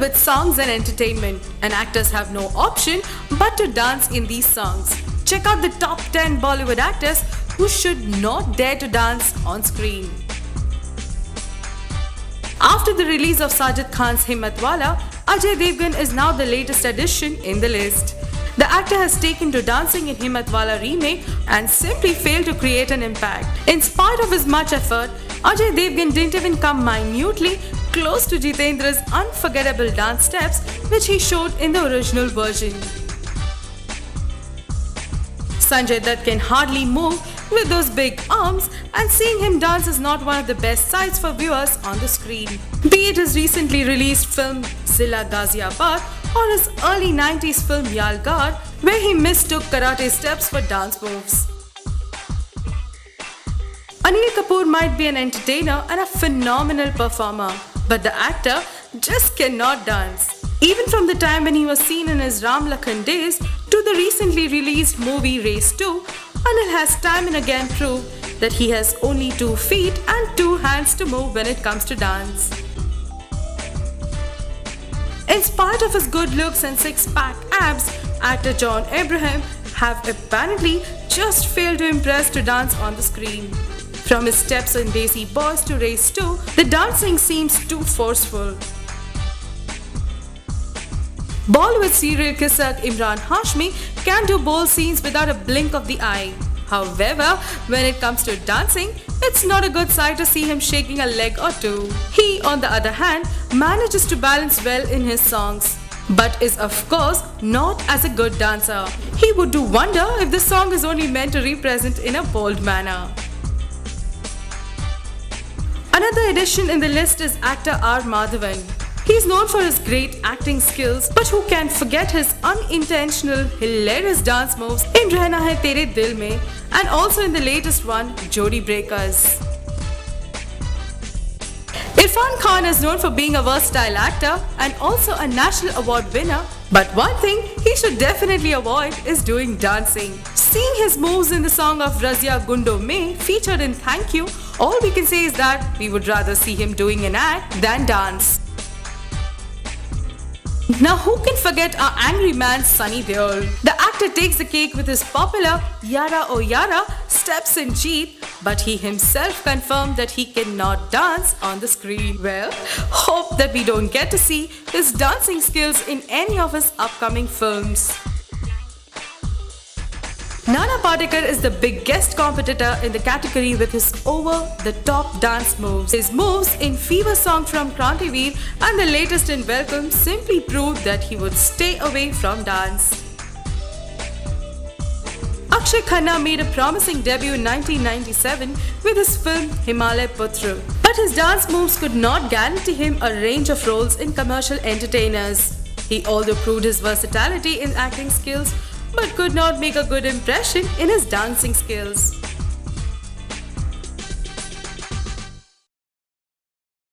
with songs and entertainment, and actors have no option but to dance in these songs. Check out the top 10 Bollywood actors who should not dare to dance on screen. After the release of Sajid Khan's Himmatwala, Ajay Devgan is now the latest addition in the list. The actor has taken to dancing in Himmatwala remake and simply failed to create an impact. In spite of his much effort, Ajay Devgan didn't even come minutely close to Jitendra's unforgettable dance steps which he showed in the original version. Sanjay Dutt can hardly move with those big arms, and seeing him dance is not one of the best sights for viewers on the screen. Be it his recently released film Zilla Ghaziabad or his early 90s film Yalgar, where he mistook karate steps for dance moves. Anil Kapoor might be an entertainer and a phenomenal performer, but the actor just cannot dance. Even from the time when he was seen in his Ram Lakhan days to the recently released movie Race 2, Anil has time and again proved that he has only 2 feet and 2 hands to move when it comes to dance. In spite of his good looks and six-pack abs, actor John Abraham have apparently just failed to impress to dance on the screen. From his steps in Desi Boys to Race 2, the dancing seems too forceful. Bollywood serial kisser Imran Hashmi can do bold scenes without a blink of the eye. However, when it comes to dancing, it's not a good sight to see him shaking a leg or two. He, on the other hand, manages to balance well in his songs, but is of course not as a good dancer. He would do wonder if the song is only meant to represent in a bold manner. Another addition in the list is actor R. Madhavan. He is known for his great acting skills, but who can forget his unintentional, hilarious dance moves in Rehna Hai Tere Dil Mein and also in the latest one, Jodi Breakers. Irfan Khan is known for being a versatile actor and also a national award winner, but one thing he should definitely avoid is doing dancing. Seeing his moves in the song of Razia Gundo Mein featured in Thank You, all we can say is that we would rather see him doing an act than dance. Now who can forget our angry man Sunny Deol? The actor takes the cake with his popular Yara O Yara steps in Jeet, but he himself confirmed that he cannot dance on the screen. Well, hope that we don't get to see his dancing skills in any of his upcoming films. Nana Patekar is the biggest competitor in the category with his over-the-top dance moves. His moves in Fever song from Krantiveer and the latest in Welcome simply proved that he would stay away from dance. Akshay Khanna made a promising debut in 1997 with his film Himalaya Putra, but his dance moves could not guarantee him a range of roles in commercial entertainers. He although proved his versatility in acting skills, but could not make a good impression in his dancing skills.